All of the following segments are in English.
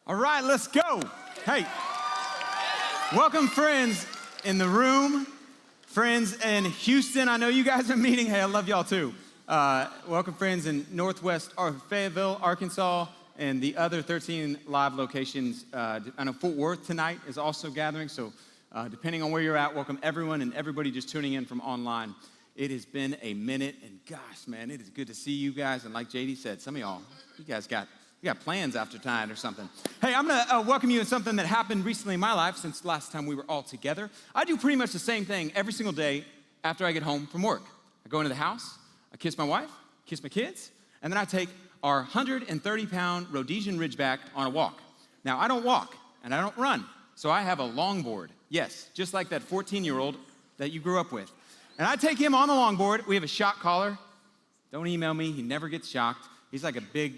All right, let's go. Hey, welcome friends in the room, friends in Houston. I know you guys are meeting. Hey, I love y'all too. Welcome friends in Northwest Fayetteville, Arkansas, and the other 13 live locations. I know Fort Worth tonight is also gathering, so depending on where you're at, welcome everyone and everybody just tuning in from online. It has been a minute, and gosh, man, it is good to see you guys. And like JD said, some of y'all, you guys got plans after tonight or something. Hey, I'm gonna welcome you in something that happened recently in my life since last time we were all together. I do pretty much the same thing every single day after I get home from work. I go into the house, I kiss my wife, kiss my kids, and then I take our 130-pound Rhodesian Ridgeback on a walk. Now, I don't walk and I don't run, so I have a longboard. Yes, just like that 14-year-old that you grew up with. And I take him on the longboard. We have a shock collar. Don't email me, he never gets shocked. He's like a big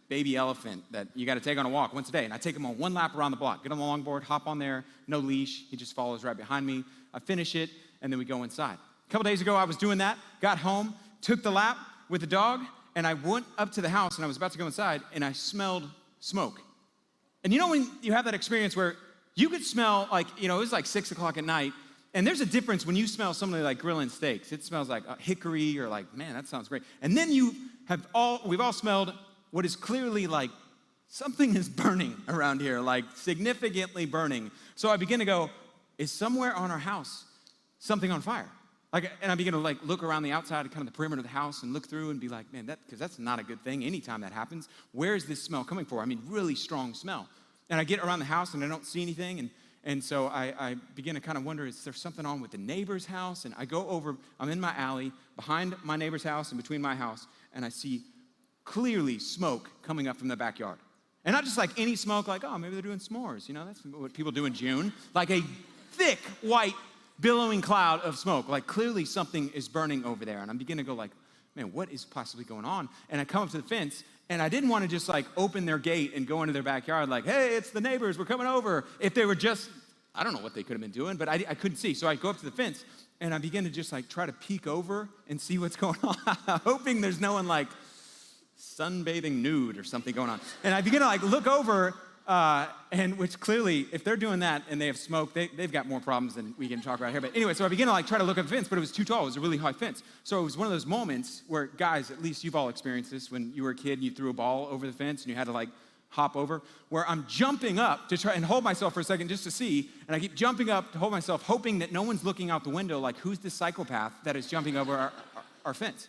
baby elephant that you got to take on a walk once a day. And I take him on one lap around the block, get on the longboard, hop on there, no leash. He just follows right behind me. I finish it, and then we go inside. A couple days ago, I was doing that, got home, took the lap with the dog, and I went up to the house, and I was about to go inside, and I smelled smoke. And you know when you have that experience where you could smell like, it was like 6 o'clock at night, and there's a difference when you smell something like grilling steaks. It smells like hickory or like, man, that sounds great. And then we've all smelled what is clearly like something is burning around here, like significantly burning. So I begin to go, is somewhere on our house something on fire? And I begin to look around the outside, kind of the perimeter of the house, and look through and be like, man, because that's not a good thing anytime that happens. Where is this smell coming from? I mean, really strong smell. And I get around the house and I don't see anything, and so I begin to kind of wonder, is there something on with the neighbor's house? And I go over, I'm in my alley, behind my neighbor's house and between my house, and I see clearly smoke coming up from the backyard. And not just like any smoke, like, oh, maybe they're doing s'mores. That's what people do in June. Like a thick, white, billowing cloud of smoke. Like clearly something is burning over there. And I'm beginning to go like, man, what is possibly going on? And I come up to the fence, and I didn't want to just open their gate and go into their backyard like, hey, it's the neighbors, we're coming over. If they were just, I don't know what they could have been doing, but I couldn't see. So I go up to the fence, and I begin to just try to peek over and see what's going on, hoping there's no one sunbathing nude or something going on. And I begin to look over, and which clearly, if they're doing that and they have smoke, they've got more problems than we can talk about here. But anyway, so I begin to try to look at the fence, but it was too tall. It was a really high fence. So it was one of those moments where, guys, at least you've all experienced this when you were a kid and you threw a ball over the fence and you had to hop over, where I'm jumping up to try and hold myself for a second just to see, and I keep jumping up to hold myself, hoping that no one's looking out the window who's this psychopath that is jumping over our fence.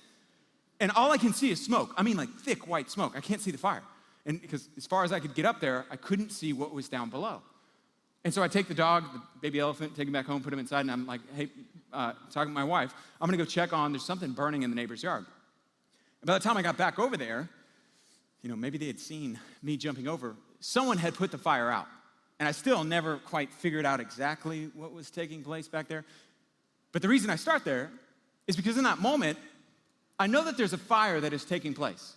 And all I can see is smoke. I mean, thick white smoke. I can't see the fire. And because as far as I could get up there, I couldn't see what was down below. And so I take the dog, the baby elephant, take him back home, put him inside, and I'm like, hey, talking to my wife, I'm gonna go check on, there's something burning in the neighbor's yard. And by the time I got back over there, maybe they had seen me jumping over. Someone had put the fire out. And I still never quite figured out exactly what was taking place back there. But the reason I start there is because in that moment, I know that there's a fire that is taking place.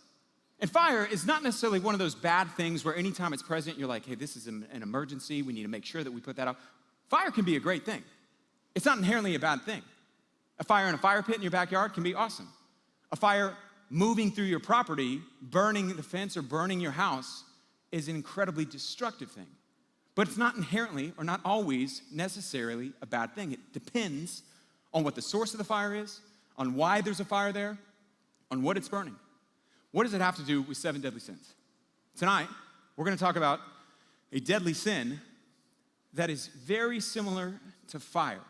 And fire is not necessarily one of those bad things where anytime it's present, you're like, hey, this is an emergency. We need to make sure that we put that out. Fire can be a great thing. It's not inherently a bad thing. A fire in a fire pit in your backyard can be awesome. A fire moving through your property, burning the fence or burning your house is an incredibly destructive thing. But it's not inherently or not always necessarily a bad thing. It depends on what the source of the fire is, on why there's a fire there, on what it's burning. What does it have to do with 7 deadly sins? Tonight, we're going to talk about a deadly sin that is very similar to fire,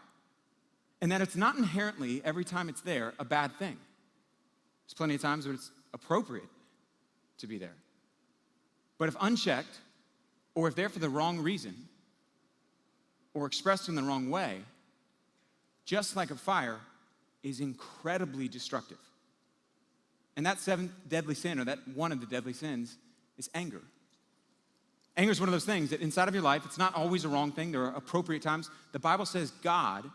and that it's not inherently, every time it's there, a bad thing. There's plenty of times where it's appropriate to be there. But if unchecked, or if they're for the wrong reason, or expressed in the wrong way, just like a fire, is incredibly destructive. And that 7th deadly sin, or that one of the deadly sins, is anger. Anger is one of those things that inside of your life, it's not always a wrong thing. There are appropriate times. The Bible says God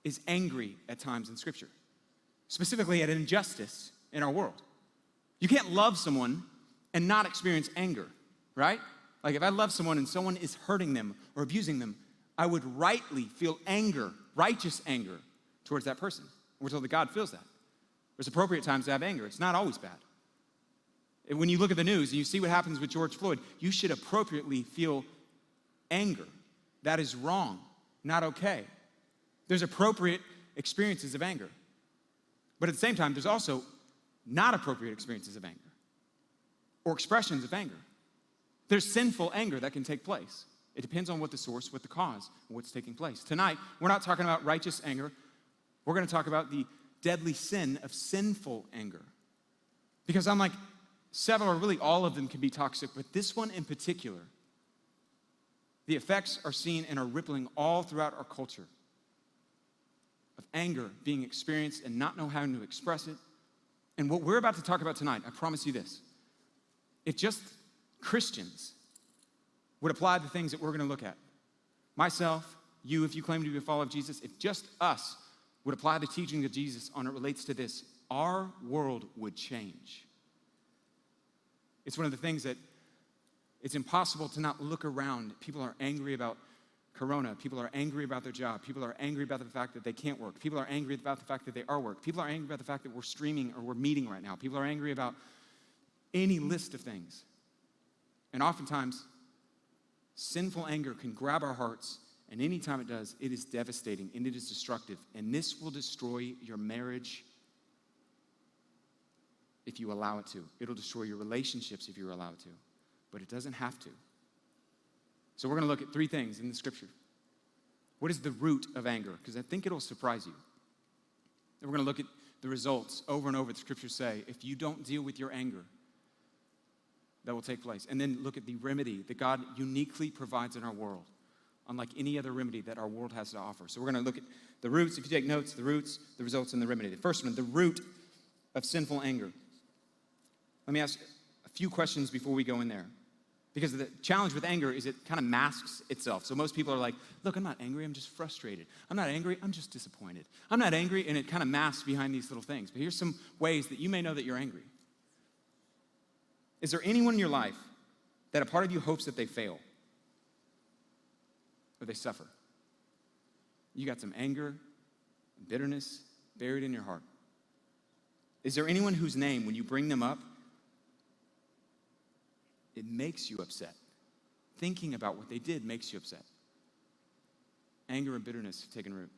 is angry at times in Scripture, specifically at injustice in our world. You can't love someone and not experience anger, right? If I love someone and someone is hurting them or abusing them, I would rightly feel anger, righteous anger towards that person. We're told that God feels that. There's appropriate times to have anger. It's not always bad. When you look at the news and you see what happens with George Floyd, you should appropriately feel anger. That is wrong, not okay. There's appropriate experiences of anger. But at the same time, there's also not appropriate experiences of anger or expressions of anger. There's sinful anger that can take place. It depends on what the source, what the cause, and what's taking place. Tonight, we're not talking about righteous anger. We're going to talk about the deadly sin of sinful anger. Because unlike several, or really all of them can be toxic, but this one in particular, the effects are seen and are rippling all throughout our culture of anger being experienced and not know how to express it. And what we're about to talk about tonight, I promise you this, if just Christians would apply the things that we're going to look at, myself, you, if you claim to be a follower of Jesus, if just us would apply the teaching of Jesus on it relates to this, our world would change. It's one of the things that it's impossible to not look around. People are angry about Corona. People are angry about their job. People are angry about the fact that they can't work. People are angry about the fact that they are work. People are angry about the fact that we're streaming or we're meeting right now. People are angry about any list of things. And oftentimes, sinful anger can grab our hearts, and anytime it does, it is devastating and it is destructive. And this will destroy your marriage if you allow it to. It'll destroy your relationships if you allow it to. But it doesn't have to. So we're going to look at three things in the scripture. What is the root of anger? Because I think it'll surprise you. And we're going to look at the results over and over. The scriptures say, if you don't deal with your anger, that will take place. And then look at the remedy that God uniquely provides in our world, unlike any other remedy that our world has to offer. So we're going to look at the roots. If you take notes, the roots, the results, and the remedy. The first one, the root of sinful anger. Let me ask a few questions before we go in there. Because the challenge with anger is it kind of masks itself. So most people are like, look, I'm not angry, I'm just frustrated. I'm not angry, I'm just disappointed. I'm not angry, and it kind of masks behind these little things. But here's some ways that you may know that you're angry. Is there anyone in your life that a part of you hopes that they fail or they suffer? You got some anger and bitterness buried in your heart. Is there anyone whose name, when you bring them up, it makes you upset? Thinking about what they did makes you upset. Anger and bitterness have taken root.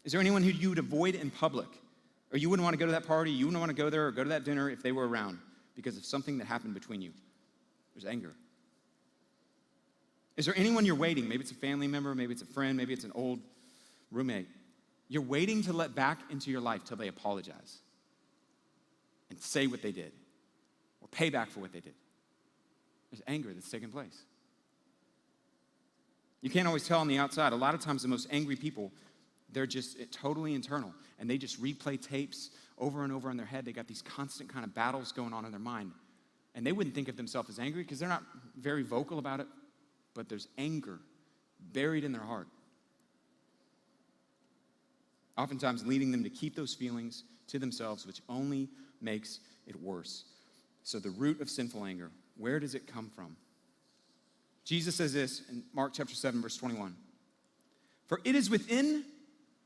Is there anyone who you would avoid in public? Or you wouldn't want to go to that party, you wouldn't want to go there or go to that dinner if they were around because of something that happened between you? There's anger. Is there anyone you're waiting? Maybe it's a family member, maybe it's a friend, maybe it's an old roommate. You're waiting to let back into your life till they apologize and say what they did or pay back for what they did. There's anger that's taking place. You can't always tell on the outside. A lot of times the most angry people, they're just totally internal, and they just replay tapes over and over in their head. They got these constant kind of battles going on in their mind, and they wouldn't think of themselves as angry because they're not very vocal about it, but there's anger buried in their heart, oftentimes leading them to keep those feelings to themselves, which only makes it worse. So the root of sinful anger, where does it come from? Jesus says this in Mark chapter 7, verse 21. For it is within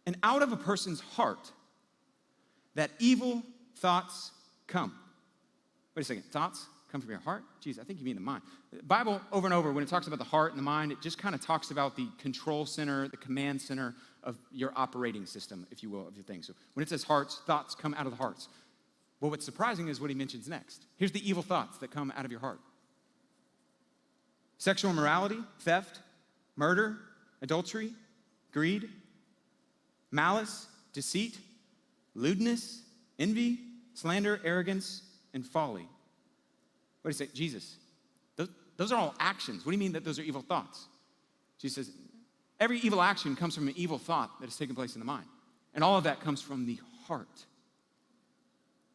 and out of a person's heart that evil thoughts come. Wait a second, thoughts come from your heart? Geez, I think you mean the mind. The Bible, over and over, when it talks about the heart and the mind, it just kind of talks about the control center, the command center of your operating system, if you will, of your thing. So when it says hearts, thoughts come out of the hearts. Well, what's surprising is what he mentions next. Here's the evil thoughts that come out of your heart. Sexual immorality, theft, murder, adultery, greed, malice, deceit, lewdness, envy, slander, arrogance, and folly. What do you say? Jesus, those are all actions. What do you mean that those are evil thoughts? Jesus says, every evil action comes from an evil thought that has taken place in the mind. And all of that comes from the heart.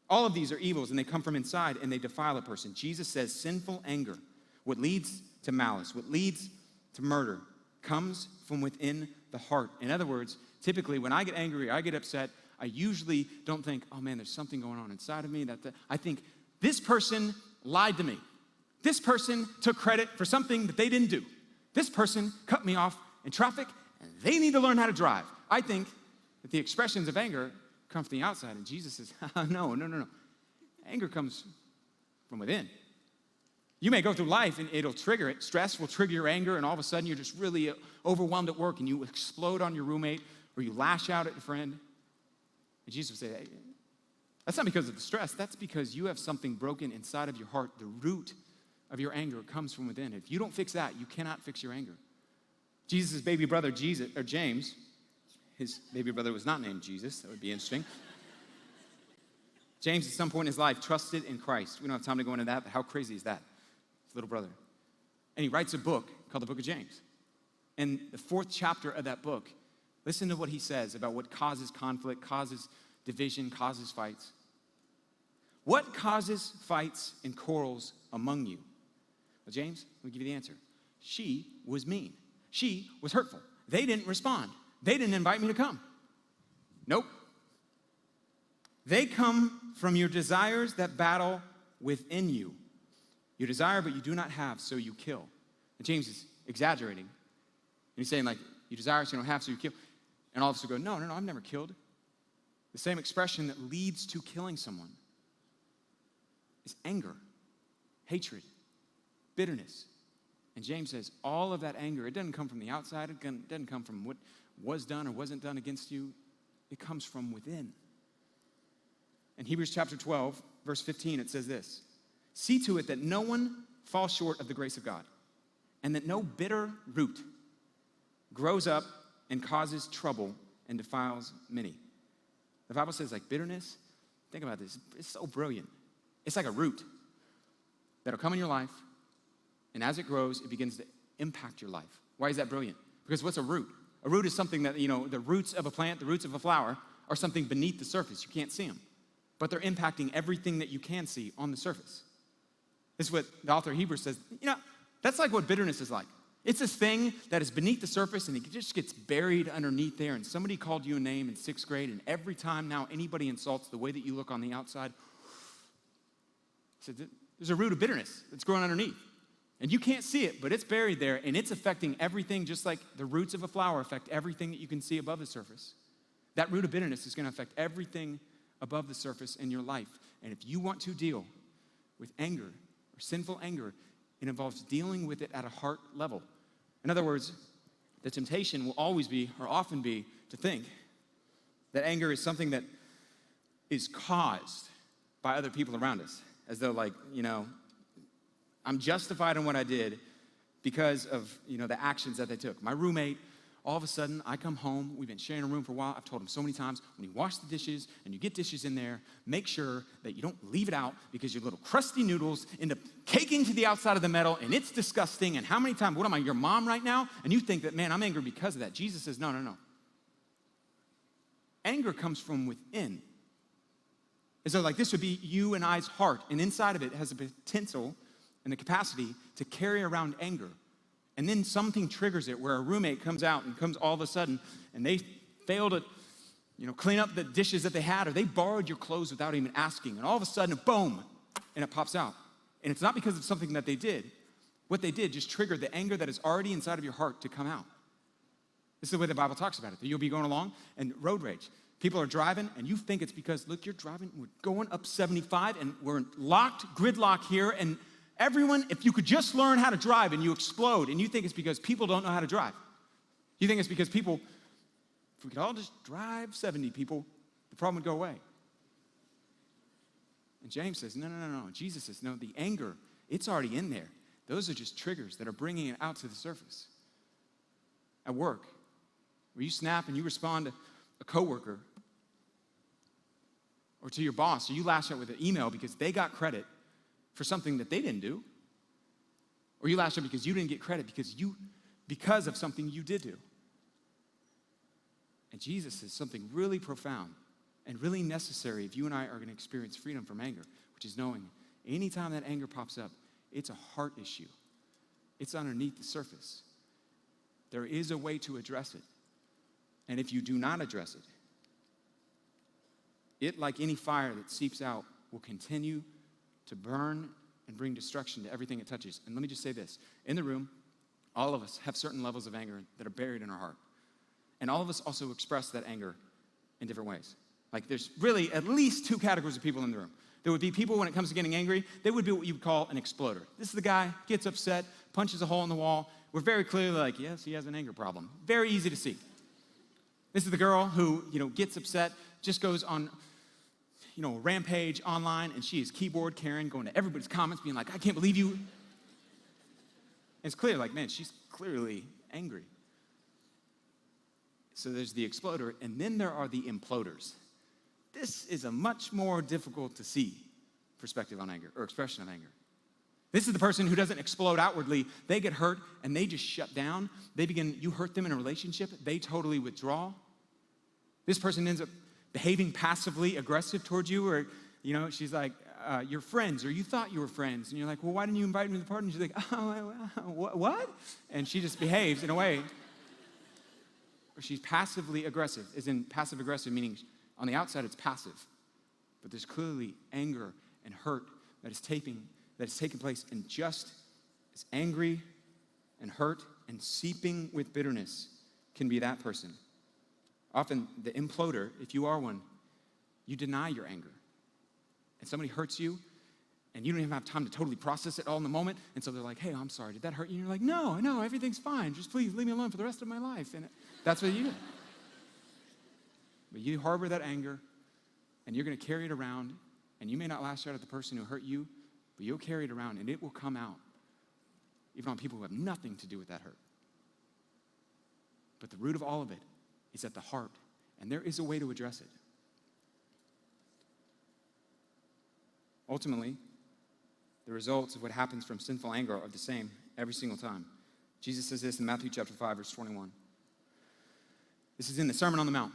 All of these are evils, and they come from inside, and they defile a person. Jesus says sinful anger, what leads to malice, what leads to murder, comes from within the heart. In other words, typically when I get angry, I get upset, I usually don't think, oh man, there's something going on inside of me. I think, this person lied to me. This person took credit for something that they didn't do. This person cut me off in traffic, and they need to learn how to drive. I think that the expressions of anger come from the outside, and Jesus says, no. Anger comes from within. You may go through life and it'll trigger it. Stress will trigger your anger, and all of a sudden you're just really overwhelmed at work and you explode on your roommate or you lash out at a friend. And Jesus would say, hey, that's not because of the stress. That's because you have something broken inside of your heart. The root of your anger comes from within. If you don't fix that, you cannot fix your anger. Jesus' baby brother, James, his baby brother was not named Jesus. That would be interesting. James, at some point in his life, trusted in Christ. We don't have time to go into that, but how crazy is that? His little brother. And he writes a book called the Book of James. And the 4th chapter of that book, listen to what he says about what causes conflict, causes division, causes fights. What causes fights and quarrels among you? Well, James, let me give you the answer. She was mean. She was hurtful. They didn't respond. They didn't invite me to come. Nope. They come from your desires that battle within you. You desire, but you do not have, so you kill. And James is exaggerating. And he's saying, like, you desire, so you don't have, so you kill. And all of us will go, no, I've never killed. The same expression that leads to killing someone is anger, hatred, bitterness. And James says, all of that anger, it doesn't come from the outside. It doesn't come from what was done or wasn't done against you. It comes from within. In Hebrews chapter 12, verse 15, it says this: see to it that no one falls short of the grace of God, and that no bitter root grows up and causes trouble and defiles many. The Bible says, like, bitterness, think about this, it's so brilliant. It's like a root that'll come in your life, and as it grows, it begins to impact your life. Why is that brilliant? Because what's a root? A root is something that, the roots of a plant, the roots of a flower, are something beneath the surface. You can't see them, but they're impacting everything that you can see on the surface. This is what the author of Hebrews says. That's like what bitterness is like. It's this thing that is beneath the surface, and it just gets buried underneath there, and somebody called you a name in 6th grade, and every time now anybody insults the way that you look on the outside, so there's a root of bitterness that's growing underneath. And you can't see it, but it's buried there, and it's affecting everything, just like the roots of a flower affect everything that you can see above the surface. That root of bitterness is going to affect everything above the surface in your life. And if you want to deal with anger or sinful anger, it involves dealing with it at a heart level. In other words, the temptation will always be, or often be, to think that anger is something that is caused by other people around us. As though, like, I'm justified in what I did because of, the actions that they took. My roommate, all of a sudden, I come home. We've been sharing a room for a while. I've told him so many times, when you wash the dishes and you get dishes in there, make sure that you don't leave it out because your little crusty noodles end up caking to the outside of the metal, and it's disgusting. And how many times, what am I, your mom right now? And you think that, man, I'm angry because of that. Jesus says, no. Anger comes from within. And so, like, this would be you and I's heart, and inside of it has a potential and the capacity to carry around anger. And then something triggers it, where a roommate comes out and comes all of a sudden, and they fail to, clean up the dishes that they had, or they borrowed your clothes without even asking, and all of a sudden, boom, and it pops out. And it's not because of something that they did. What they did just triggered the anger that is already inside of your heart to come out. This is the way the Bible talks about it. That you'll be going along, and road rage. People are driving, and you think it's because, look, you're driving, we're going up 75, and we're locked, gridlock here, and everyone, if you could just learn how to drive, and you explode, and you think it's because people don't know how to drive. You think it's because people, if we could all just drive 70 people, the problem would go away. And James says, no. Jesus says, no, the anger, it's already in there. Those are just triggers that are bringing it out to the surface. At work, where you snap and you respond to a coworker, or to your boss, or you lash out with an email because they got credit for something that they didn't do, or you lash out because you didn't get credit because of something you did do. And Jesus says something really profound and really necessary if you and I are going to experience freedom from anger, which is knowing anytime that anger pops up, it's a heart issue. It's underneath the surface. There is a way to address it. And if you do not address it, like any fire that seeps out, will continue to burn and bring destruction to everything it touches. And let me just say this. In the room, all of us have certain levels of anger that are buried in our heart. And all of us also express that anger in different ways. Like, there's really at least two categories of people in the room. There would be people, when it comes to getting angry, they would be what you would call an exploder. This is the guy, gets upset, punches a hole in the wall. We're very clearly like, yes, he has an anger problem. Very easy to see. This is the girl who, gets upset, just goes on, a rampage online, and she is keyboard Karen, going to everybody's comments, being like, I can't believe you. And it's clear, like, man, she's clearly angry. So there's the exploder, and then there are the imploders. This is a much more difficult to see perspective on anger, or expression of anger. This is the person who doesn't explode outwardly. They get hurt, and they just shut down. You hurt them in a relationship, they totally withdraw. This person ends up behaving passively aggressive towards you, or, she's like, you're friends, or you thought you were friends. And you're like, well, why didn't you invite me to the party? And she's like, oh, what? And she just behaves in a way. Or she's passively aggressive, as in passive aggressive, meaning on the outside it's passive. But there's clearly anger and hurt that is taking place, and just as angry and hurt and seeping with bitterness can be that person. Often the imploder, if you are one, you deny your anger. And somebody hurts you, and you don't even have time to totally process it all in the moment, and so they're like, hey, I'm sorry, did that hurt you? And you're like, no, everything's fine. Just please leave me alone for the rest of my life. And that's what you do. But you harbor that anger, and you're going to carry it around, and you may not lash out at the person who hurt you, but you'll carry it around, and it will come out, even on people who have nothing to do with that hurt. But the root of all of it is at the heart, and there is a way to address it. Ultimately, the results of what happens from sinful anger are the same every single time. Jesus says this in Matthew chapter 5, verse 21. This is in the Sermon on the Mount.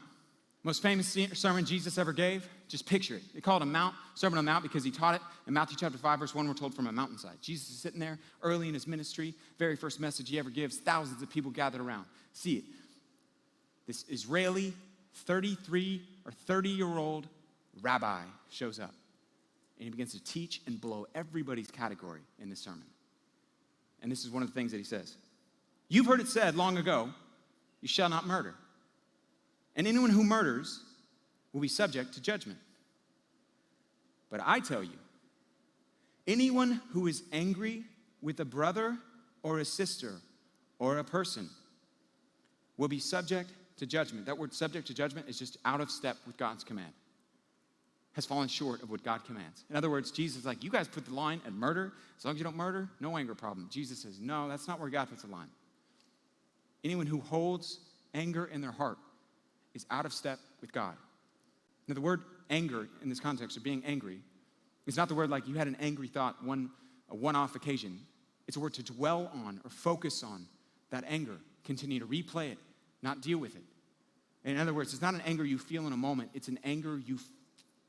Most famous sermon Jesus ever gave, just picture it. They call it a Sermon on the Mount because he taught it. In Matthew chapter 5, verse 1, we're told from a mountainside. Jesus is sitting there early in his ministry, very first message he ever gives, thousands of people gathered around. See it. This Israeli 33 or 30-year-old rabbi shows up, and he begins to teach and blow everybody's category in this sermon. And this is one of the things that he says. You've heard it said long ago, you shall not murder. And anyone who murders will be subject to judgment. But I tell you, anyone who is angry with a brother or a sister or a person will be subject to judgment. That word subject to judgment is just out of step with God's command. Has fallen short of what God commands. In other words, Jesus is like, you guys put the line at murder. As long as you don't murder, no anger problem. Jesus says, no, that's not where God puts the line. Anyone who holds anger in their heart is out of step with God. Now, the word anger in this context of being angry is not the word like you had an angry thought, a one-off occasion. It's a word to dwell on or focus on that anger, continue to replay it, not deal with it. In other words, it's not an anger you feel in a moment. It's an anger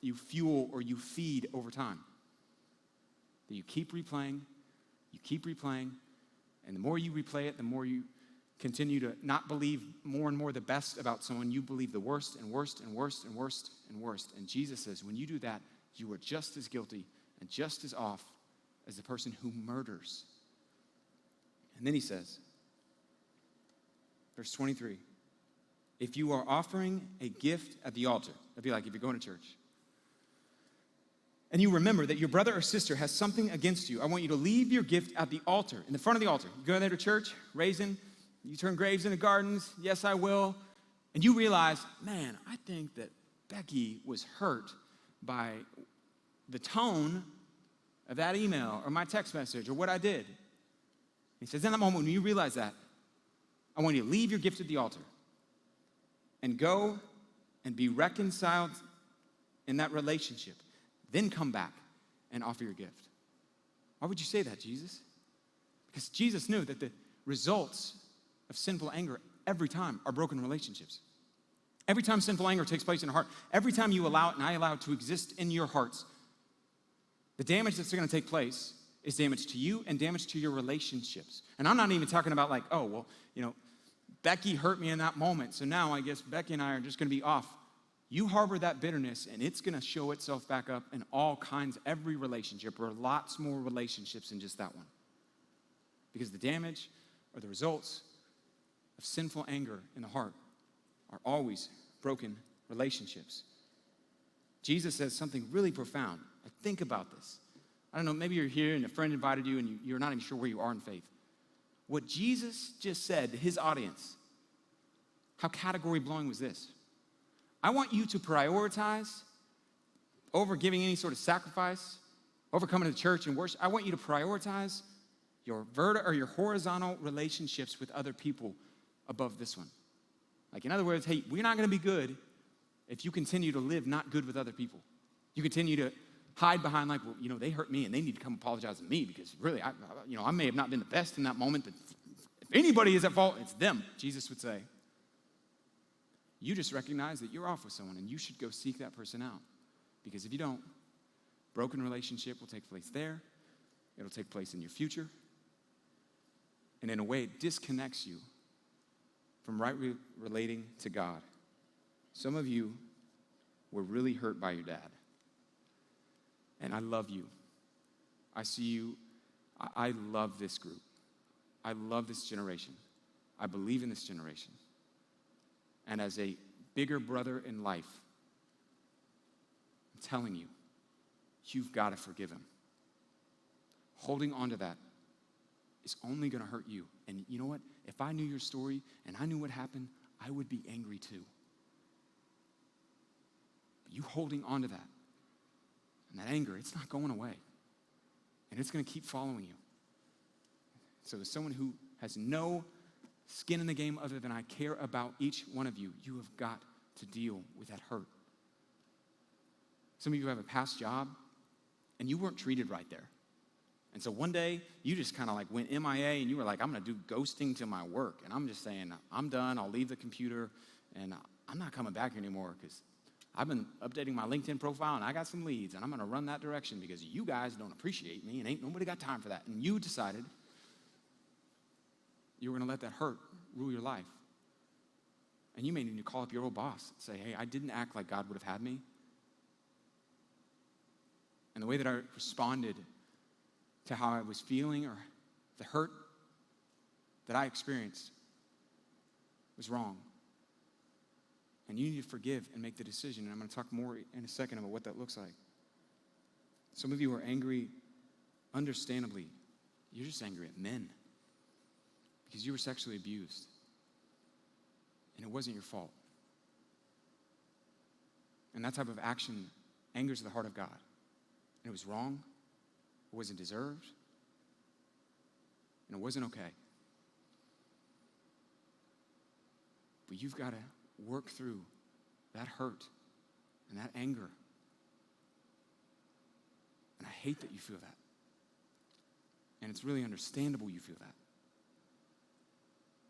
you fuel or you feed over time. That you keep replaying, and the more you replay it, the more you continue to not believe more and more the best about someone. You believe the worst and worst and worst and worst and worst. And Jesus says, when you do that, you are just as guilty and just as off as the person who murders. And then he says, verse 23, if you are offering a gift at the altar, that'd be like if you're going to church, and you remember that your brother or sister has something against you, I want you to leave your gift at the altar, in the front of the altar. You go there to church, raising, you turn graves into gardens, yes, I will. And you realize, man, I think that Becky was hurt by the tone of that email or my text message or what I did. He says, in that moment when you realize that, I want you to leave your gift at the altar and go and be reconciled in that relationship. Then come back and offer your gift. Why would you say that, Jesus? Because Jesus knew that the results of sinful anger every time are broken relationships. Every time sinful anger takes place in your heart, every time you allow it and I allow it to exist in your hearts, the damage that's going to take place is damage to you and damage to your relationships. And I'm not even talking about like, oh, well, Becky hurt me in that moment, so now I guess Becky and I are just going to be off. You harbor that bitterness, and it's going to show itself back up in all kinds, every relationship, or lots more relationships than just that one. Because the damage or the results of sinful anger in the heart are always broken relationships. Jesus says something really profound. I Think about this. I don't know, maybe you're here and a friend invited you and you're not even sure where you are in faith. What Jesus just said to his audience, how category blowing was this? I want you to prioritize over giving any sort of sacrifice, over coming to church and worship. I want you to prioritize your your horizontal relationships with other people above this one. Like, in other words, hey, we're not going to be good if you continue to live not good with other people. You continue to hide behind like, well, they hurt me and they need to come apologize to me because really, I may have not been the best in that moment. But if anybody is at fault, it's them, Jesus would say. You just recognize that you're off with someone and you should go seek that person out. Because if you don't, broken relationship will take place there. It'll take place in your future. And in a way, it disconnects you from relating to God. Some of you were really hurt by your dad. And I love you. I see you. I love this group. I love this generation. I believe in this generation. And as a bigger brother in life, I'm telling you, you've got to forgive him. Holding on to that is only going to hurt you. And you know what? If I knew your story and I knew what happened, I would be angry too. But you holding on to that, and that anger, it's not going away. And it's going to keep following you. So as someone who has no skin in the game other than I care about each one of you, you have got to deal with that hurt. Some of you have a past job, and you weren't treated right there. And so one day, you just kind of like went MIA, and you were like, I'm going to do ghosting to my work. And I'm just saying, I'm done. I'll leave the computer, and I'm not coming back here anymore because I've been updating my LinkedIn profile, and I got some leads, and I'm going to run that direction because you guys don't appreciate me, and ain't nobody got time for that. And you decided you were going to let that hurt rule your life. And you may need to call up your old boss and say, hey, I didn't act like God would have had me. And the way that I responded to how I was feeling or the hurt that I experienced was wrong. And you need to forgive and make the decision. And I'm going to talk more in a second about what that looks like. Some of you are angry, understandably. You're just angry at men because you were sexually abused. And it wasn't your fault. And that type of action angers the heart of God. And it was wrong. It wasn't deserved. And it wasn't okay. But you've got to work through that hurt and that anger. And I hate that you feel that. And it's really understandable you feel that.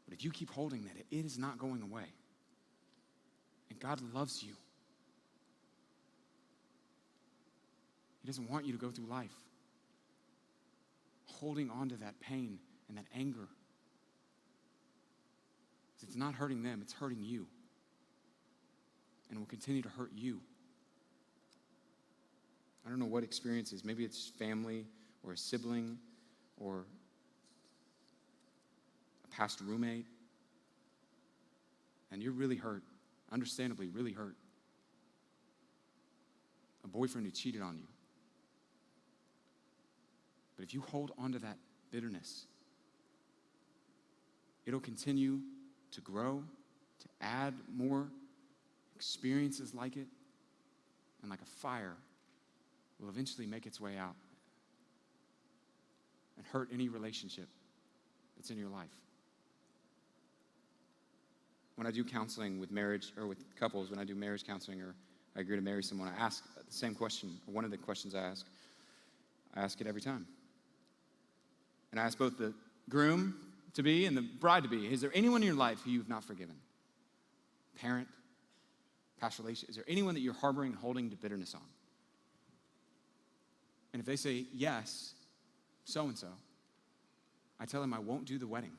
But if you keep holding that, it is not going away. And God loves you. He doesn't want you to go through life holding on to that pain and that anger. It's not hurting them, it's hurting you. And will continue to hurt you. I don't know what experiences. Maybe it's family or a sibling or a past roommate. And you're really hurt, understandably really hurt. A boyfriend who cheated on you. But if you hold on to that bitterness, it'll continue to grow, to add more experiences like it, and like a fire will eventually make its way out and hurt any relationship that's in your life. When I do counseling with marriage, or with couples, when I do marriage counseling, or I agree to marry someone, I ask the same question, or one of the questions I ask it every time. And I ask both the groom-to-be and the bride-to-be, is there anyone in your life who you've not forgiven? Parent, past relation, is there anyone that you're harboring and holding to bitterness on? And if they say, yes, so-and-so, I tell them I won't do the wedding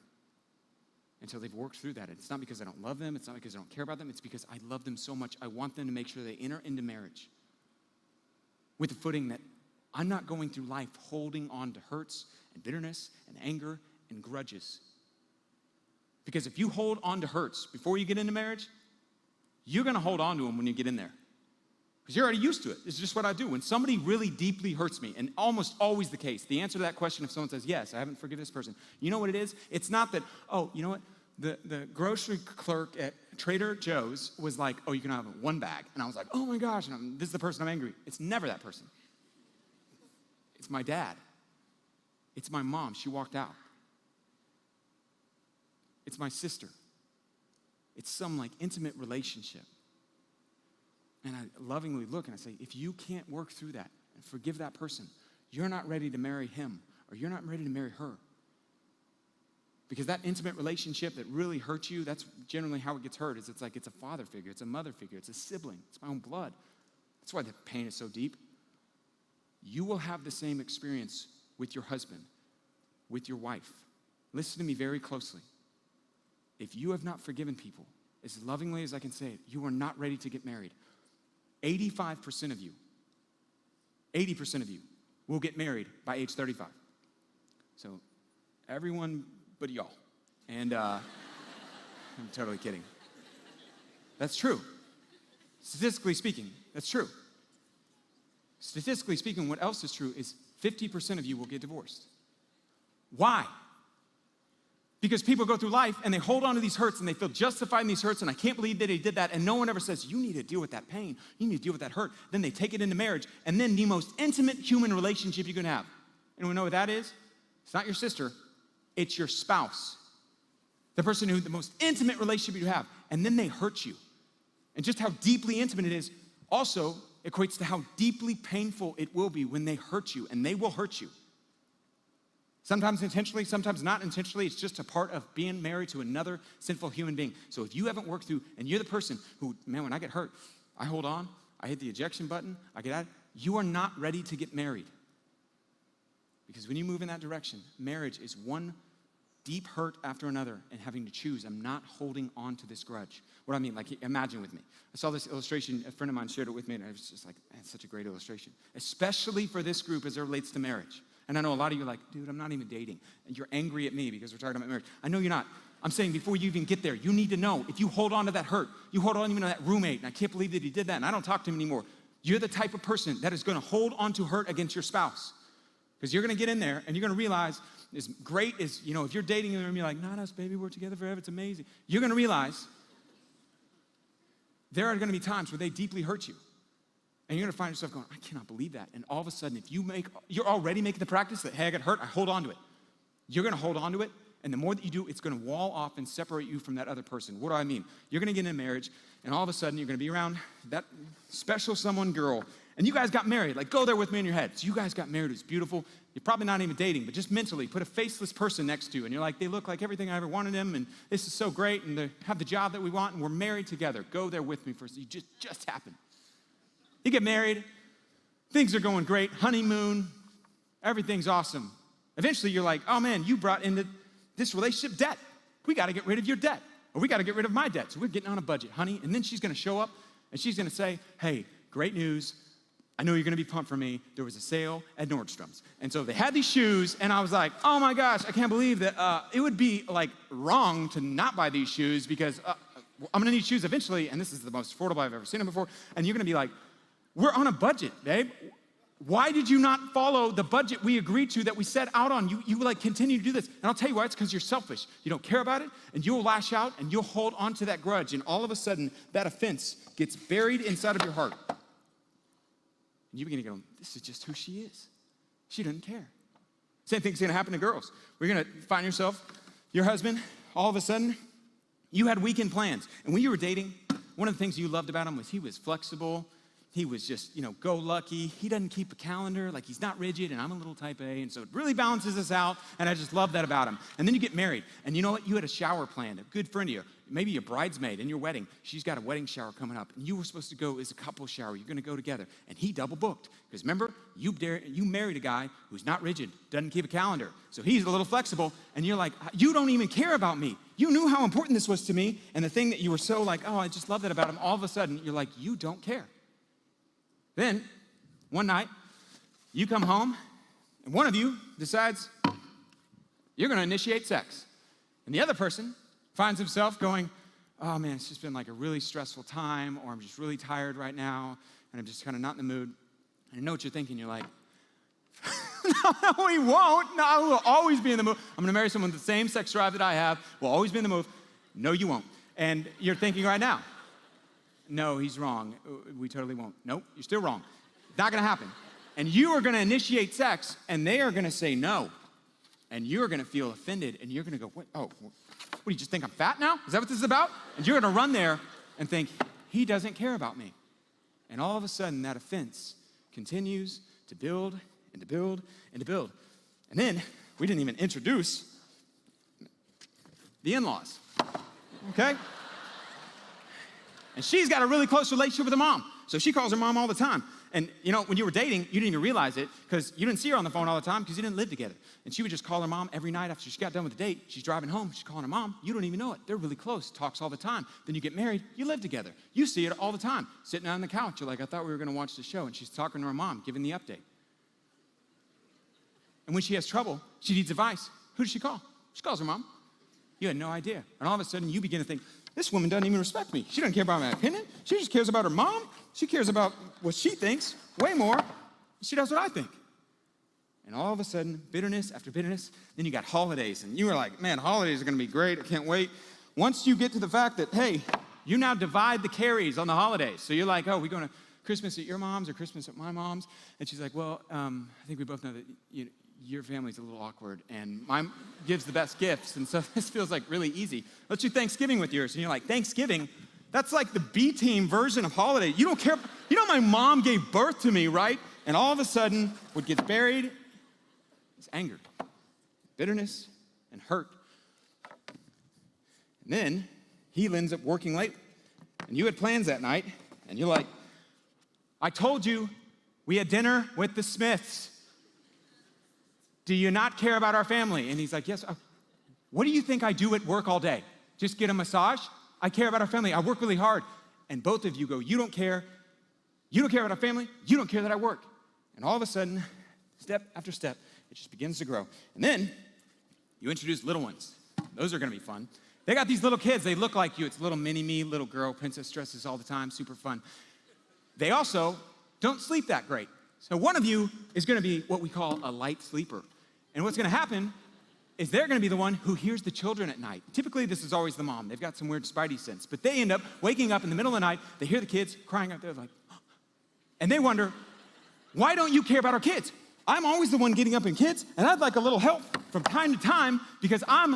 until they've worked through that. It's not because I don't love them. It's not because I don't care about them. It's because I love them so much. I want them to make sure they enter into marriage with the footing that I'm not going through life holding on to hurts and bitterness and anger and grudges. Because if you hold on to hurts before you get into marriage, you're going to hold on to them when you get in there. Because you're already used to it. It's just what I do. When somebody really deeply hurts me, and almost always the case, the answer to that question, if someone says, yes, I haven't forgiven this person, you know what it is? It's not that, oh, you know what? The grocery clerk at Trader Joe's was like, oh, you can have one bag. And I was like, oh my gosh, and this is the person I'm angry. It's never that person. It's my dad. It's my mom. She walked out. It's my sister. It's some like intimate relationship. And I lovingly look and I say, if you can't work through that and forgive that person, you're not ready to marry him or you're not ready to marry her. Because that intimate relationship that really hurts you, that's generally how it gets hurt, is it's like it's a father figure, it's a mother figure, it's a sibling, it's my own blood. That's why the pain is so deep. You will have the same experience with your husband, with your wife. Listen to me very closely. If you have not forgiven people, as lovingly as I can say it, you are not ready to get married. 85% of you, 80% of you will get married by age 35. So everyone but y'all. And I'm totally kidding. That's true. Statistically speaking, that's true. Statistically speaking, what else is true is 50% of you will get divorced. Why? Because people go through life and they hold on to these hurts and they feel justified in these hurts, and I can't believe that they did that, and no one ever says, you need to deal with that pain. You need to deal with that hurt. Then they take it into marriage, and then the most intimate human relationship you can have. Anyone know what that is? It's not your sister. It's your spouse. The person who the most intimate relationship you have, and then they hurt you. And just how deeply intimate it is also equates to how deeply painful it will be when they hurt you, and they will hurt you. Sometimes intentionally, sometimes not intentionally. It's just a part of being married to another sinful human being. So if you haven't worked through, and you're the person who, man, when I get hurt, I hold on, I hit the ejection button, I get out, you are not ready to get married. Because when you move in that direction, marriage is one deep hurt after another and having to choose. I'm not holding on to this grudge. What I mean, like, imagine with me. I saw this illustration, a friend of mine shared it with me, and I was just like, man, it's such a great illustration. Especially for this group as it relates to marriage. And I know a lot of you are like, dude, I'm not even dating. And you're angry at me because we're talking about marriage. I know you're not. I'm saying before you even get there, you need to know, if you hold on to that hurt, you hold on even to that roommate, and I can't believe that he did that, and I don't talk to him anymore. You're the type of person that is gonna hold on to hurt against your spouse. Because you're gonna get in there and you're gonna realize, as great as, you know, if you're dating him and you're like, not us, baby, we're together forever, it's amazing. You're gonna realize there are gonna be times where they deeply hurt you. And you're gonna find yourself going, I cannot believe that. And all of a sudden, if you're already making the practice that, hey, I got hurt, I hold on to it. You're gonna hold on to it, and the more that you do, it's gonna wall off and separate you from that other person. What do I mean? You're gonna get in a marriage, and all of a sudden, you're gonna be around that special someone girl, and you guys got married. Like, go there with me in your head. So you guys got married, it was beautiful. You're probably not even dating, but just mentally, put a faceless person next to you, and you're like, they look like everything I ever wanted them, and this is so great, and they have the job that we want, and we're married together. Go there with me first. You just happened. You get married, things are going great, honeymoon, everything's awesome. Eventually you're like, oh man, you brought into this relationship debt. We gotta get rid of your debt, or we gotta get rid of my debt. So we're getting on a budget, honey. And then she's gonna show up and she's gonna say, hey, great news. I know you're gonna be pumped for me. There was a sale at Nordstrom's. And so they had these shoes, and I was like, oh my gosh, I can't believe that it would be like wrong to not buy these shoes because I'm gonna need shoes eventually, and this is the most affordable I've ever seen them before. And you're gonna be like, we're on a budget, babe. Why did you not follow the budget we agreed to that we set out on? You like continue to do this. And I'll tell you why, it's because you're selfish. You don't care about it, and you'll lash out, and you'll hold on to that grudge, and all of a sudden, that offense gets buried inside of your heart. And you begin to go, this is just who she is. She doesn't care. Same thing's gonna happen to girls. We're gonna find yourself, your husband, all of a sudden, you had weekend plans. And when you were dating, one of the things you loved about him was he was flexible. He was just, go lucky. He doesn't keep a calendar, like he's not rigid, and I'm a little type A, and so it really balances us out, and I just love that about him. And then you get married, and you know what? You had a shower planned, a good friend of yours, maybe a bridesmaid in your wedding. She's got a wedding shower coming up, and you were supposed to go as a couple shower. You're gonna go together, and he double booked. Because remember, you married a guy who's not rigid, doesn't keep a calendar, so he's a little flexible, and you're like, you don't even care about me. You knew how important this was to me, and the thing that you were so like, oh, I just love that about him, all of a sudden, you're like, you don't care. Then, one night, you come home, and one of you decides you're gonna initiate sex. And the other person finds himself going, oh man, it's just been like a really stressful time, or I'm just really tired right now, and I'm just kind of not in the mood. And I know what you're thinking. You're like, no, we won't. No, we'll always be in the mood. I'm going to marry someone with the same sex drive that I have. We'll always be in the mood. No, you won't. And you're thinking right now, no, he's wrong. We totally won't. Nope, you're still wrong. Not going to happen. And you are going to initiate sex, and they are going to say no. And you're going to feel offended, and you're going to go, what do you just think I'm fat now? Is that what this is about? And you're going to run there and think, he doesn't care about me. And all of a sudden, that offense continues to build and to build and to build. And then, we didn't even introduce the in-laws, okay? And she's got a really close relationship with her mom. So she calls her mom all the time. And you know, when you were dating, you didn't even realize it because you didn't see her on the phone all the time because you didn't live together. And she would just call her mom every night after she got done with the date. She's driving home, she's calling her mom. You don't even know it. They're really close, talks all the time. Then you get married, you live together. You see it all the time. Sitting on the couch, you're like, I thought we were gonna watch the show. And she's talking to her mom, giving the update. And when she has trouble, she needs advice. Who does she call? She calls her mom. You had no idea. And all of a sudden, you begin to think, this woman doesn't even respect me. She doesn't care about my opinion. She just cares about her mom. She cares about what she thinks way more. She does what I think. And all of a sudden, bitterness after bitterness. Then you got holidays. And you were like, man, holidays are going to be great. I can't wait. Once you get to the fact that, hey, you now divide the carries on the holidays. So you're like, oh, we going to Christmas at your mom's or Christmas at my mom's? And she's like, well, I think we both know that your family's a little awkward, and mine gives the best gifts, and so this feels like really easy. Let's do Thanksgiving with yours. And you're like, Thanksgiving? That's like the B-team version of holiday. You don't care. You know my mom gave birth to me, right? And all of a sudden, what gets buried is anger, bitterness, and hurt. And then he ends up working late, and you had plans that night, and you're like, I told you we had dinner with the Smiths. Do you not care about our family? And he's like, yes. What do you think I do at work all day? Just get a massage? I care about our family. I work really hard. And both of you go, you don't care. You don't care about our family. You don't care that I work. And all of a sudden, step after step, it just begins to grow. And then you introduce little ones. Those are going to be fun. They got these little kids. They look like you. It's little mini-me, little girl, princess dresses all the time, super fun. They also don't sleep that great. So one of you is going to be what we call a light sleeper. And what's going to happen is they're going to be the one who hears the children at night. Typically, this is always the mom. They've got some weird spidey sense. But they end up waking up in the middle of the night. They hear the kids crying out there like, and they wonder, why don't you care about our kids? I'm always the one getting up in kids, and I'd like a little help from time to time because I'm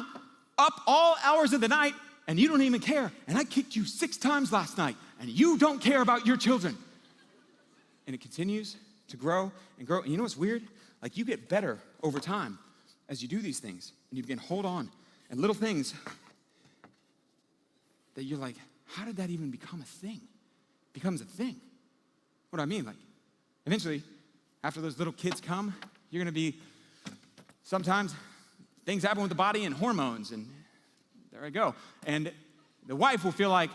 up all hours of the night, and you don't even care. And I kicked you 6 times last night, and you don't care about your children. And it continues to grow and grow. And you know what's weird? Like, you get better over time as you do these things, and you begin to hold on. And little things that you're like, how did that even become a thing? Becomes a thing. What do I mean? Like, eventually, after those little kids come, you're gonna be, sometimes things happen with the body and hormones, and there I go. And the wife will feel like,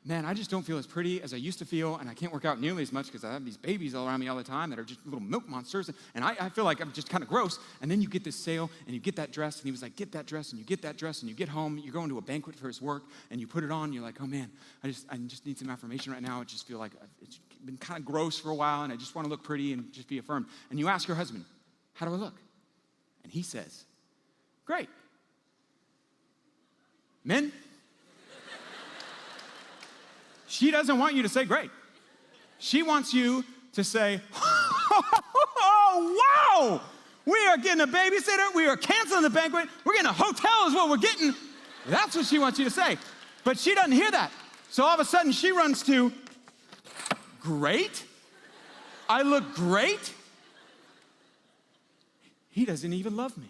man, I just don't feel as pretty as I used to feel, and I can't work out nearly as much because I have these babies all around me all the time that are just little milk monsters, and I feel like I'm just kind of gross. And then you get this sale, and you get that dress, and he was like, get that dress, and you get that dress, and you get home, you're going to a banquet for his work, and you put it on, and you're like, oh man, I just need some affirmation right now. I just feel like it's been kind of gross for a while, and I just want to look pretty and just be affirmed. And you ask your husband, how do I look? And he says, great. Men? She doesn't want you to say great. She wants you to say, oh, wow, we are getting a babysitter, we are canceling the banquet, we're getting a hotel is what we're getting. That's what she wants you to say. But she doesn't hear that. So all of a sudden she runs to, great? I look great? He doesn't even love me.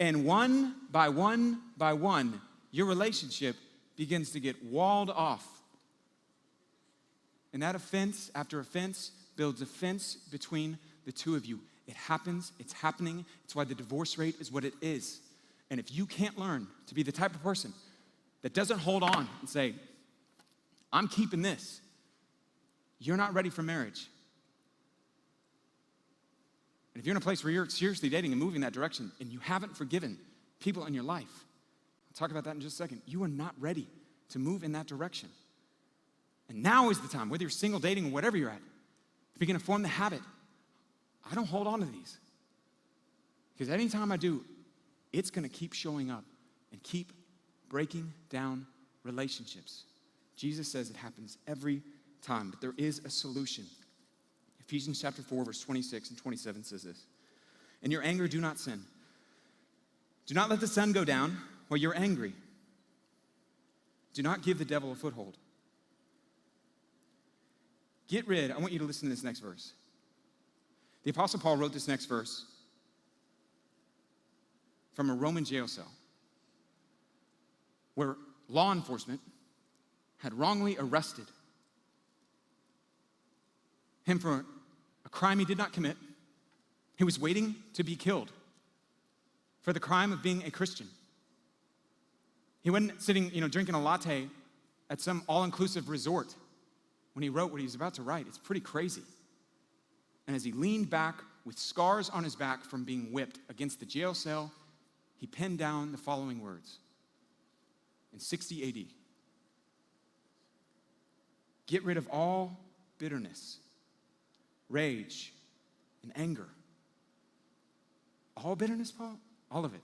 And one by one by one, your relationship begins to get walled off. And that offense after offense builds a fence between the two of you. It happens, it's happening. It's why the divorce rate is what it is. And if you can't learn to be the type of person that doesn't hold on and say, I'm keeping this, you're not ready for marriage. And if you're in a place where you're seriously dating and moving that direction and you haven't forgiven people in your life, I'll talk about that in just a second. You are not ready to move in that direction. And now is the time, whether you're single, dating, or whatever you're at, to begin to form the habit. I don't hold on to these. Because anytime I do, it's going to keep showing up and keep breaking down relationships. Jesus says it happens every time, but there is a solution. Ephesians chapter 4, verse 26 and 27 says this. In your anger, do not sin. Do not let the sun go down while you're angry. Do not give the devil a foothold. I want you to listen to this next verse. The Apostle Paul wrote this next verse from a Roman jail cell where law enforcement had wrongly arrested him for a crime he did not commit. He was waiting to be killed for the crime of being a Christian. He wasn't sitting, drinking a latte at some all-inclusive resort when he wrote what he was about to write. It's pretty crazy. And as he leaned back with scars on his back from being whipped against the jail cell, he penned down the following words. In 60 AD, get rid of all bitterness, rage, and anger. All bitterness, Paul? All of it.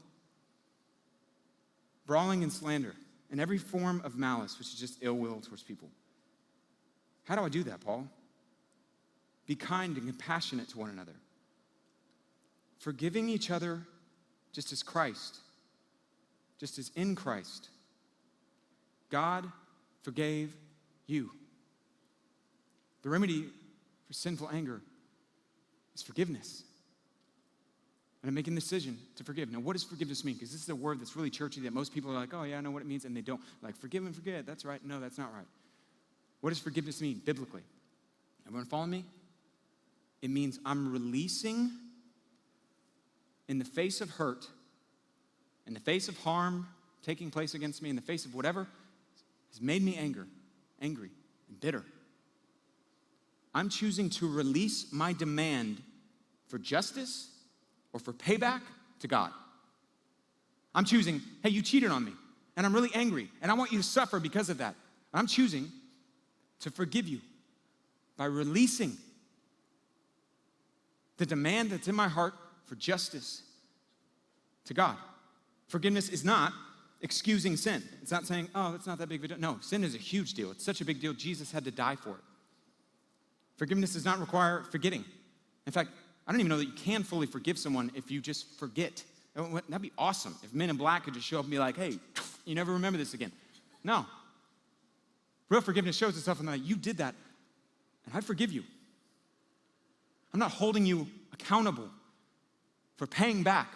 Brawling and slander, and every form of malice, which is just ill will towards people. How do I do that, Paul? Be kind and compassionate to one another, forgiving each other just as in Christ, God forgave you. The remedy for sinful anger is forgiveness. And I'm making the decision to forgive. Now, what does forgiveness mean? Because this is a word that's really churchy that most people are like, oh, yeah, I know what it means, and they don't. Like, forgive and forget, that's right. No, that's not right. What does forgiveness mean biblically? Everyone follow me? It means I'm releasing in the face of hurt, in the face of harm taking place against me, in the face of whatever has made me angry and bitter. I'm choosing to release my demand for justice or for payback to God. I'm choosing, hey, you cheated on me, and I'm really angry, and I want you to suffer because of that. I'm choosing to forgive you by releasing the demand that's in my heart for justice to God. Forgiveness is not excusing sin. It's not saying, oh, that's not that big of a deal. No, sin is a huge deal. It's such a big deal, Jesus had to die for it. Forgiveness does not require forgetting. In fact, I don't even know that you can fully forgive someone if you just forget. That'd be awesome if Men in Black could just show up and be like, hey, you never remember this again. No. Real forgiveness shows itself in that you did that, and I forgive you. I'm not holding you accountable for paying back,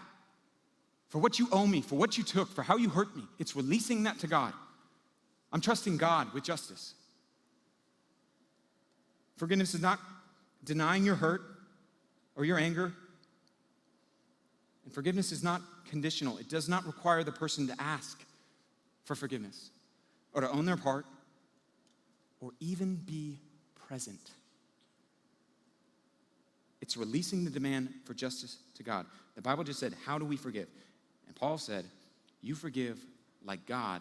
for what you owe me, for what you took, for how you hurt me. It's releasing that to God. I'm trusting God with justice. Forgiveness is not denying your hurt or your anger. And forgiveness is not conditional. It does not require the person to ask for forgiveness or to own their part or even be present. It's releasing the demand for justice to God. The Bible just said, how do we forgive? And Paul said, you forgive like God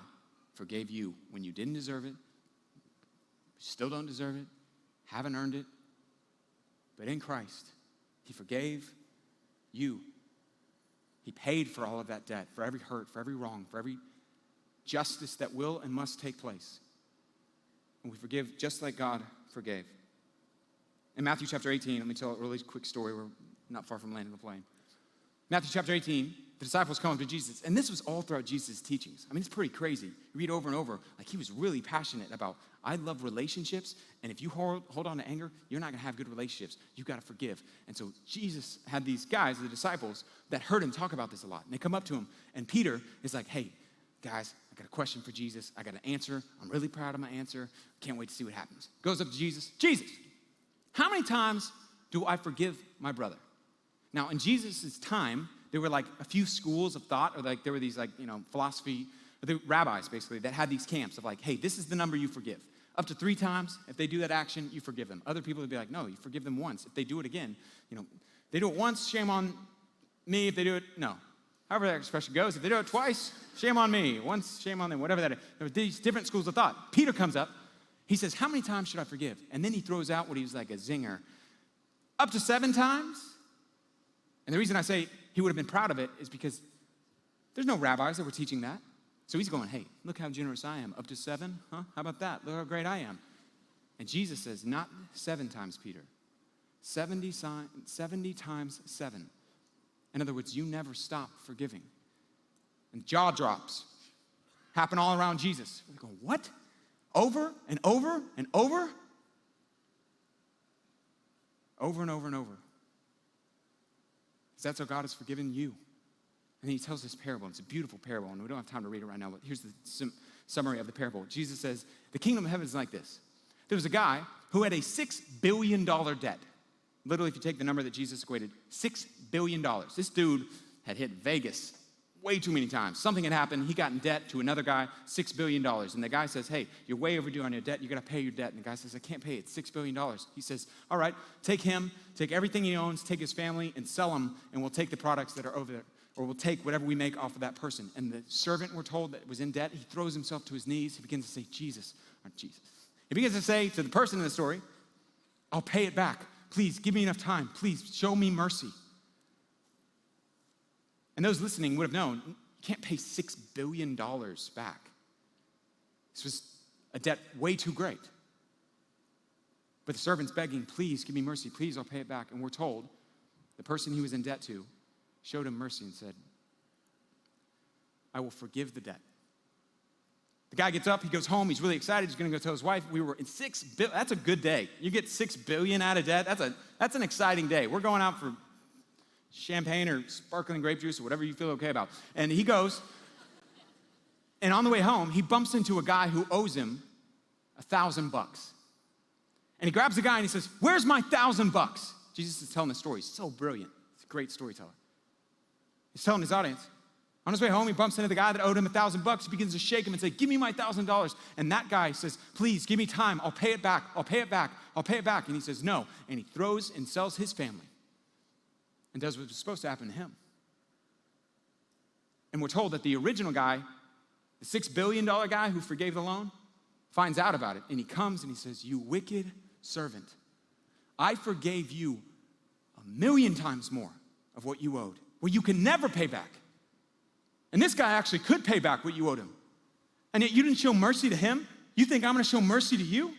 forgave you when you didn't deserve it, still don't deserve it, haven't earned it, but in Christ, he forgave you. He paid for all of that debt, for every hurt, for every wrong, for every justice that will and must take place. And we forgive just like God forgave. In Matthew chapter 18, let me tell a really quick story. We're not far from landing the plane. Matthew chapter 18, the disciples come up to Jesus, and this was all throughout Jesus' teachings. I mean, it's pretty crazy. You read over and over, like he was really passionate about, I love relationships, and if you hold on to anger, you're not going to have good relationships. You've got to forgive. And so Jesus had these guys, the disciples, that heard him talk about this a lot. And they come up to him, and Peter is like, hey, guys, I got a question for Jesus. I got an answer. I'm really proud of my answer. Can't wait to see what happens. Goes up to Jesus. Jesus, how many times do I forgive my brother? Now, in Jesus' time, there were like a few schools of thought, or like there were these philosophy, the rabbis basically, that had these camps of like, hey, this is the number you forgive. Up to 3 times, if they do that action, you forgive them. Other people would be like, no, you forgive them once. If they do it again, they do it once, shame on me. If they do it, no. However that expression goes, if they do it twice, shame on me. Once, shame on them, whatever that is. There were these different schools of thought. Peter comes up. He says, how many times should I forgive? And then he throws out what he was like a zinger. Up to 7 times? And the reason I say he would have been proud of it is because there's no rabbis that were teaching that. So he's going, hey, look how generous I am. Up to 7? Huh? How about that? Look how great I am. And Jesus says, not 7 times, Peter. 70 times 7. In other words, you never stop forgiving. And jaw drops happen all around Jesus. We go, what? Over and over and over? Over and over and over. Because that's how God has forgiven you. And he tells this parable. It's a beautiful parable, and we don't have time to read it right now, but here's the summary of the parable. Jesus says, the kingdom of heaven is like this. There was a guy who had a $6 billion debt. Literally, if you take the number that Jesus equated, $6 billion. This dude had hit Vegas way too many times. Something had happened. He got in debt to another guy, $6 billion. And the guy says, hey, you're way overdue on your debt. You got to pay your debt. And the guy says, I can't pay it. It's $6 billion. He says, all right, take him, take everything he owns, take his family, and sell them, and we'll take the products that are over there. Or we'll take whatever we make off of that person. And the servant, we're told, that was in debt, he throws himself to his knees. He begins to say, Jesus. He begins to say to the person in the story, I'll pay it back. Please, give me enough time. Please, show me mercy. And those listening would have known, you can't pay $6 billion back. This was a debt way too great. But the servant's begging, please, give me mercy. Please, I'll pay it back. And we're told the person he was in debt to showed him mercy and said, I will forgive the debt. The guy gets up, he goes home, he's really excited, he's gonna go tell his wife, we were in $6 billion, that's a good day. You get $6 billion out of debt, that's an exciting day. We're going out for champagne or sparkling grape juice or whatever you feel okay about. And he goes, and on the way home, he bumps into a guy who owes him $1,000. And he grabs the guy and he says, where's my $1,000? Jesus is telling the story, he's so brilliant. He's a great storyteller. He's telling his audience. On his way home, he bumps into the guy that owed him $1,000. He begins to shake him and say, give me my $1,000. And that guy says, please, give me time. I'll pay it back. I'll pay it back. I'll pay it back. And he says, no. And he throws and sells his family and does what was supposed to happen to him. And we're told that the original guy, the $6 billion guy who forgave the loan, finds out about it. And he comes and he says, you wicked servant, I forgave you 1,000,000 times more of what you owed. Well, you can never pay back. And this guy actually could pay back what you owed him. And yet you didn't show mercy to him? You think I'm gonna show mercy to you?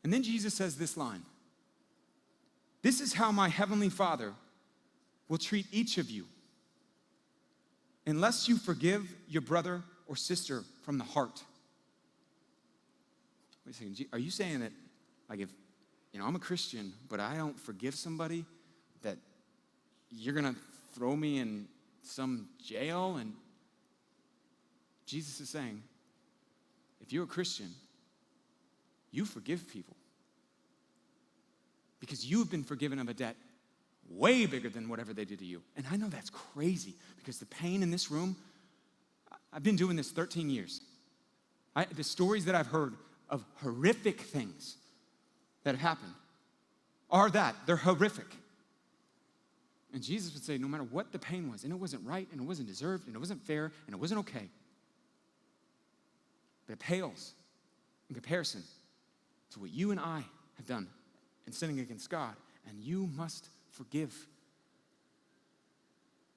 And then Jesus says this line, this is how my heavenly Father will treat each of you unless you forgive your brother or sister from the heart. Wait a second, are you saying that, like if, I'm a Christian, but I don't forgive somebody, that you're gonna throw me in some jail? And Jesus is saying, if you're a Christian, you forgive people because you have been forgiven of a debt way bigger than whatever they did to you. And I know that's crazy because the pain in this room, I've been doing this 13 years. The stories that I've heard of horrific things that have happened are that they're horrific. And Jesus would say, no matter what the pain was, and it wasn't right, and it wasn't deserved, and it wasn't fair, and it wasn't okay, but it pales in comparison to what you and I have done in sinning against God, and you must forgive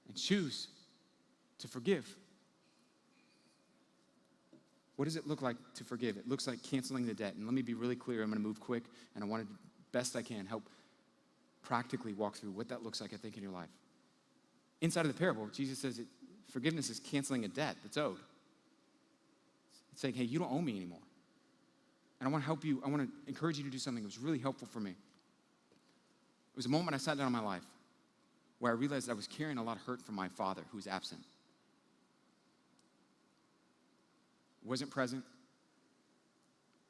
and choose to forgive. What does it look like to forgive? It looks like canceling the debt. And let me be really clear, I'm gonna move quick, and I want to, best I can, help practically walk through what that looks like, I think, in your life. Inside of the parable, Jesus says forgiveness is canceling a debt that's owed. It's saying, hey, you don't owe me anymore. And I want to help you, I want to encourage you to do something that was really helpful for me. It was a moment I sat down in my life where I realized I was carrying a lot of hurt from my father who was absent. Wasn't present.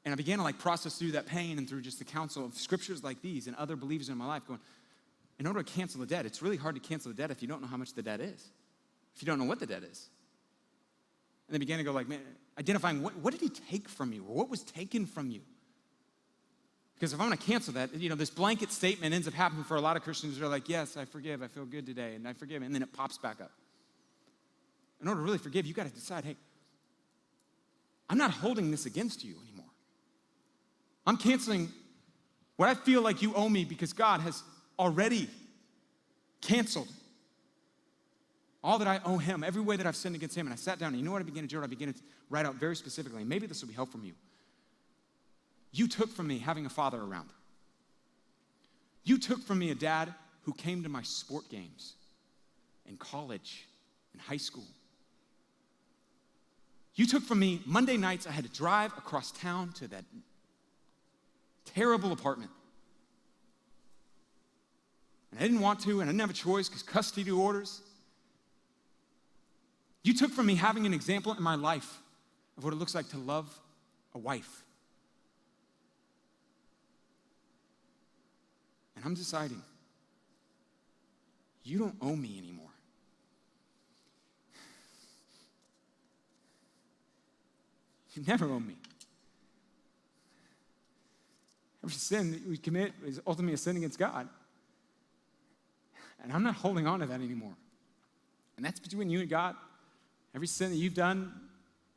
And I began to process through that pain and through just the counsel of scriptures like these and other believers in my life going, in order to cancel the debt, it's really hard to cancel the debt if you don't know how much the debt is, if you don't know what the debt is. And they began to go man, identifying what did he take from you or what was taken from you? Because if I'm gonna cancel that, this blanket statement ends up happening for a lot of Christians who are like, yes, I forgive, I feel good today, and I forgive, and then it pops back up. In order to really forgive, you gotta decide, hey, I'm not holding this against you anymore. I'm canceling what I feel like you owe me because God has already canceled all that I owe him, every way that I've sinned against him. And I sat down, and you know what I began to do? I began to write out very specifically, and maybe this will be helpful from you. You took from me having a father around. You took from me a dad who came to my sport games in college, in high school. You took from me Monday nights I had to drive across town to that terrible apartment. And I didn't want to, and I didn't have a choice because custody orders. You took from me having an example in my life of what it looks like to love a wife. And I'm deciding, you don't owe me anymore. You never owe me. Every sin that we commit is ultimately a sin against God. And I'm not holding on to that anymore. And that's between you and God. Every sin that you've done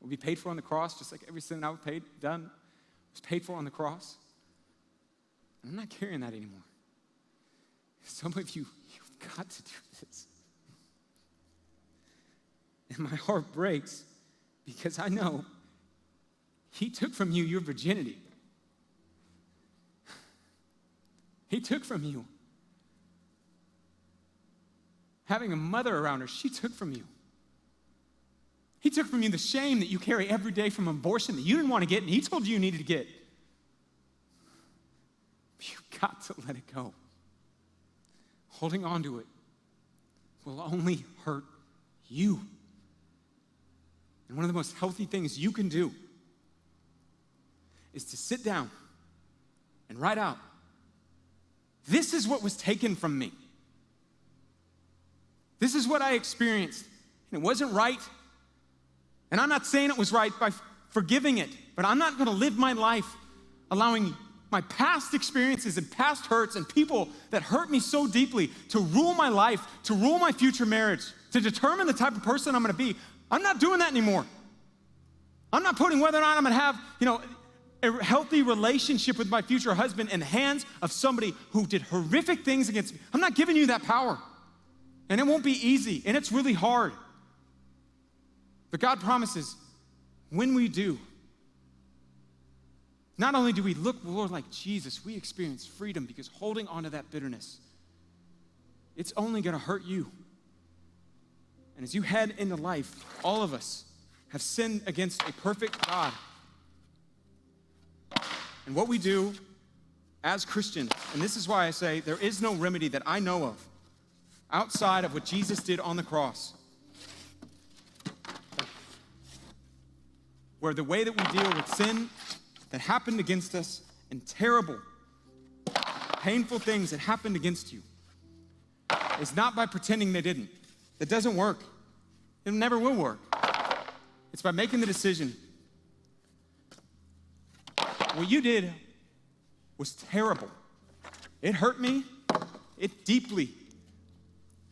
will be paid for on the cross, just like every sin that I've done was paid for on the cross. And I'm not carrying that anymore. Some of you, you've got to do this. And my heart breaks because I know he took from you your virginity. He took from you having a mother around her. She took from you. He took from you the shame that you carry every day from abortion that you didn't want to get, and he told you you needed to get. You've got to let it go. Holding on to it will only hurt you. And one of the most healthy things you can do is to sit down and write out, this is what was taken from me. This is what I experienced, and it wasn't right. And I'm not saying it was right by forgiving it, but I'm not going to live my life allowing my past experiences and past hurts and people that hurt me so deeply to rule my life, to rule my future marriage, to determine the type of person I'm going to be. I'm not doing that anymore. I'm not putting whether or not I'm going to have, a healthy relationship with my future husband in the hands of somebody who did horrific things against me. I'm not giving you that power. And it won't be easy, and it's really hard. But God promises, when we do, not only do we look, Lord, like Jesus, we experience freedom because holding on to that bitterness, it's only going to hurt you. And as you head into life, all of us have sinned against a perfect God. And what we do as Christians, and this is why I say there is no remedy that I know of outside of what Jesus did on the cross, where the way that we deal with sin that happened against us and terrible, painful things that happened against you is not by pretending they didn't. That doesn't work. It never will work. It's by making the decision. What you did was terrible. It hurt me. It deeply.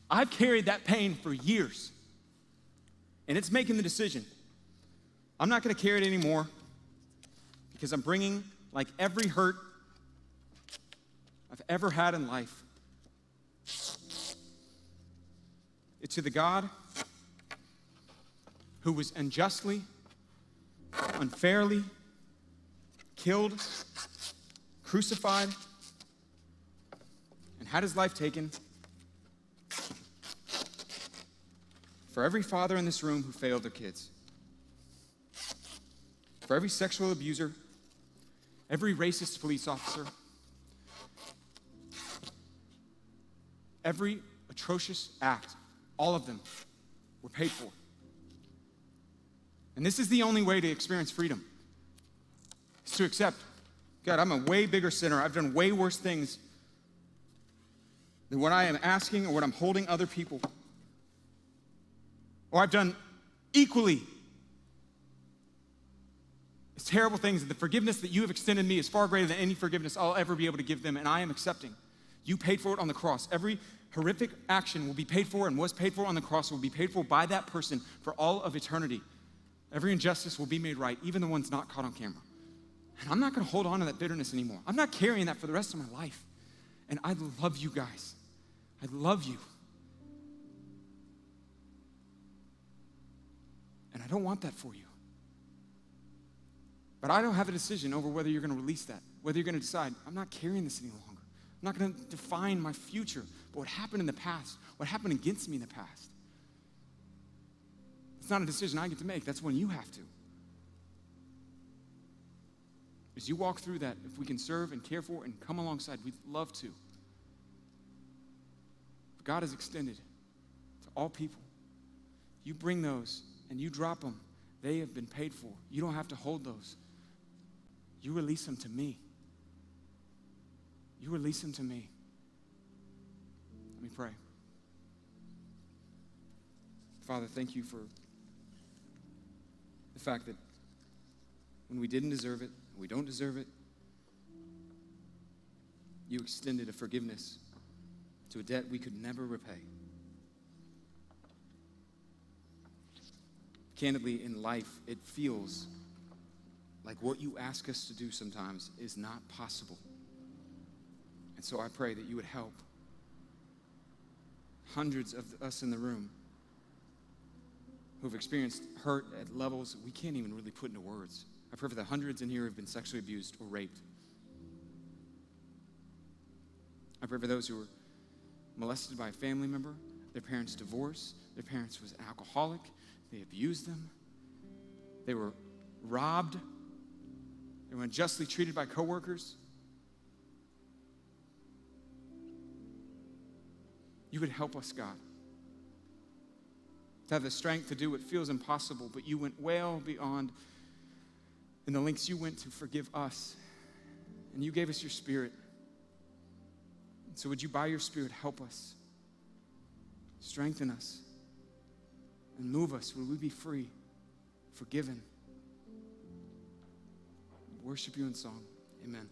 I've carried that pain for years. And it's making the decision. I'm not going to carry it anymore because I'm bringing, like every hurt I've ever had in life, it to the God who was unjustly, unfairly killed, crucified, and had his life taken for every father in this room who failed their kids, for every sexual abuser, every racist police officer, every atrocious act, all of them were paid for. And this is the only way to experience freedom, is to accept, God, I'm a way bigger sinner. I've done way worse things than what I am asking or what I'm holding other people. Or I've done equally as terrible things, and the forgiveness that you have extended me is far greater than any forgiveness I'll ever be able to give them, and I am accepting. You paid for it on the cross. Every horrific action will be paid for and was paid for on the cross will be paid for by that person for all of eternity. Every injustice will be made right, even the ones not caught on camera. And I'm not going to hold on to that bitterness anymore. I'm not carrying that for the rest of my life. And I love you guys. I love you. And I don't want that for you. But I don't have a decision over whether you're going to release that, whether you're going to decide, I'm not carrying this any longer. I'm not going to define my future, but what happened in the past, what happened against me in the past. It's not a decision I get to make. That's one you have to. As you walk through that, if we can serve and care for and come alongside, we'd love to. But God has extended to all people. You bring those and you drop them. They have been paid for. You don't have to hold those. You release them to me. You release them to me. Let me pray. Father, thank you for the fact that when we didn't deserve it, we don't deserve it, you extended a forgiveness to a debt we could never repay. Candidly, in life, it feels like what you ask us to do sometimes is not possible. And so I pray that you would help hundreds of us in the room who've experienced hurt at levels we can't even really put into words. I pray for the hundreds in here who have been sexually abused or raped. I pray for those who were molested by a family member, their parents divorced, their parents was alcoholic, they abused them, they were robbed, they were unjustly treated by coworkers. You would help us, God, to have the strength to do what feels impossible, but you went well beyond in the lengths you went to forgive us. And you gave us your Spirit. And so would you, by your Spirit, help us, strengthen us, and move us? Would we be free, forgiven? Worship you in song. Amen.